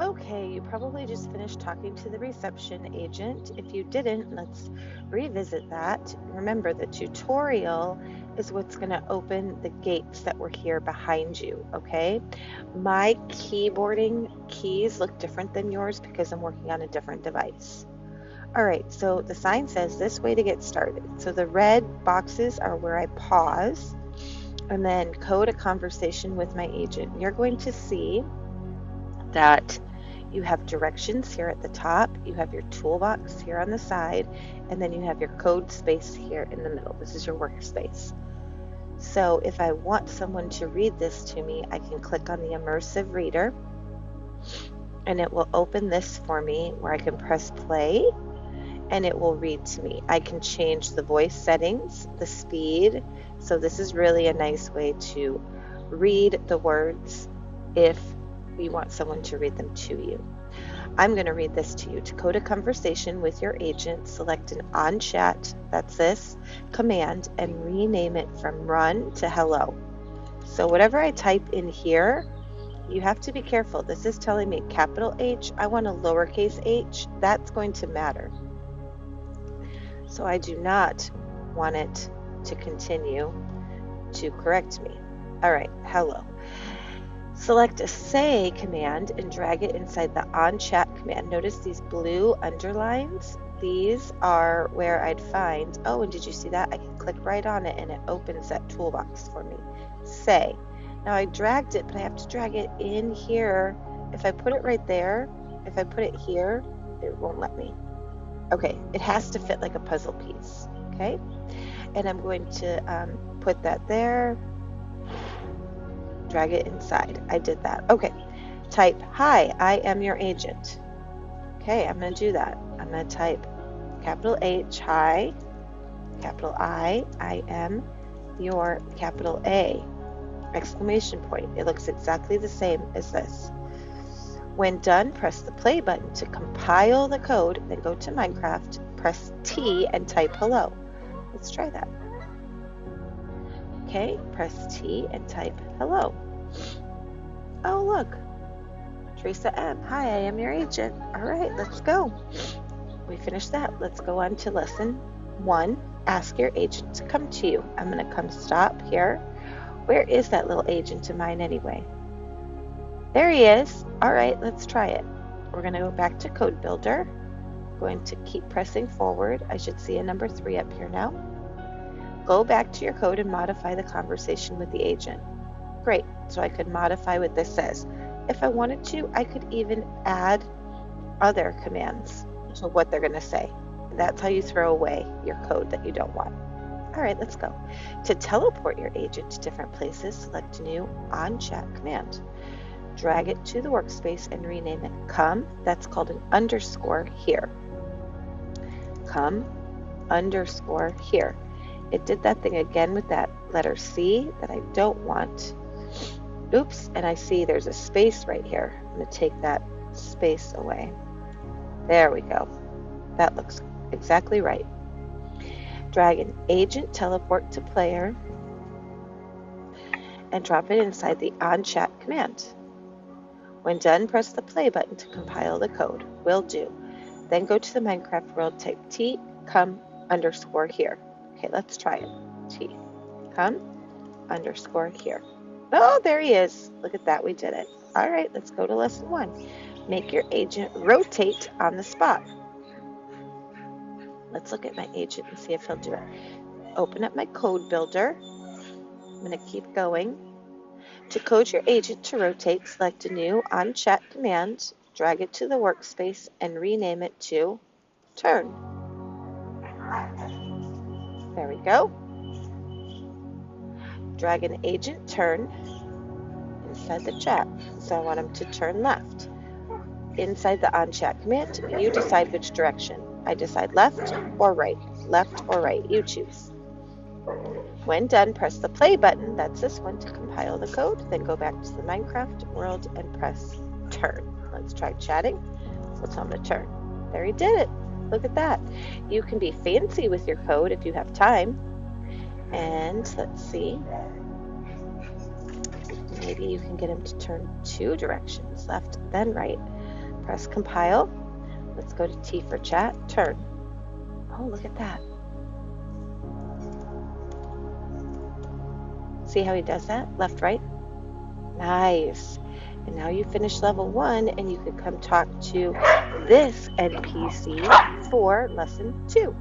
Okay, you probably just finished talking to the reception agent. If you didn't, let's revisit that. Remember, the tutorial is what's going to open the gates that were here behind you, okay? My keyboarding keys look different than yours because I'm working on a different device. All right, so the sign says this way to get started. So the red boxes are where I pause and then code a conversation with my agent. You're going to see that you have directions here at the top, you have your toolbox here on the side, and then you have your code space here in the middle. This is your workspace. So if I want someone to read this to me, I can click on the immersive reader and it will open this for me where I can press play and it will read to me. I can change the voice settings, the speed. So this is really a nice way to read the words if you want someone to read them to you. I'm going to read this to you. To code a conversation with your agent, select an on chat, that's this, command, and rename it from run to hello. So whatever I type in here, you have to be careful. This is telling me capital H. I want a lowercase h. That's going to matter. So I do not want it to continue to correct me. All right, hello. Select a say command and drag it inside the on chat command. Notice these blue underlines. These are where I'd find, oh, and did you see that? I can click right on it and it opens that toolbox for me. Say. Now I dragged it, but I have to drag it in here. If I put it right there, if I put it here, it won't let me. Okay, it has to fit like a puzzle piece, okay? And I'm going to put that there. Drag it inside. I did that. Okay. Type, hi, I am your agent. Okay, I'm going to do that. I'm going to type capital H, hi, capital I am your capital A, exclamation point. It looks exactly the same as this. When done, press the play button to compile the code, then go to Minecraft, press T and type hello. Let's try that. Okay, press T and type hello. Oh, look. Teresa M. Hi, I am your agent. All right, let's go. We finished that. Let's go on to lesson 1. Ask your agent to come to you. I'm going to come stop here. Where is that little agent of mine anyway? There he is. All right, let's try it. We're going to go back to Code Builder. Going to keep pressing forward. I should see a number 3 up here now. Go back to your code and modify the conversation with the agent. Great, so I could modify what this says. If I wanted to, I could even add other commands to what they're going to say. That's how you throw away your code that you don't want. All right, let's go. To teleport your agent to different places, select a new on-chat command. Drag it to the workspace and rename it come. That's called an underscore here. Come underscore here. It did that thing again with that letter C that I don't want. Oops, and I see there's a space right here. I'm going to take that space away. There we go. That looks exactly right. Drag an agent teleport to player and drop it inside the on-chat command. When done, press the play button to compile the code. Will do. Then go to the Minecraft world, type T, come underscore here. Okay, let's try it. T, come underscore here. Oh, there he is. Look at that, we did it. All right, let's go to lesson 1. Make your agent rotate on the spot. Let's look at my agent and see if he'll do it. Open up my code builder. I'm going to keep going. To code your agent to rotate, select a new on-chat command, drag it to the workspace, and rename it to turn. There we go. Drag an agent turn inside the chat. So I want him to turn left. Inside the on-chat command, you decide which direction. I decide left or right. Left or right, you choose. When done, press the play button, that's this one, to compile the code. Then go back to the Minecraft world and press turn. Let's try chatting. So tell him to turn. There he did it. Look at that. You can be fancy with your code if you have time. And let's see. Maybe you can get him to turn 2 directions, left then right. Press compile. Let's go to T for chat. Turn. Oh, look at that. See how he does that? Left, right. Nice. And now you finish level 1 and you can come talk to this NPC for lesson 2.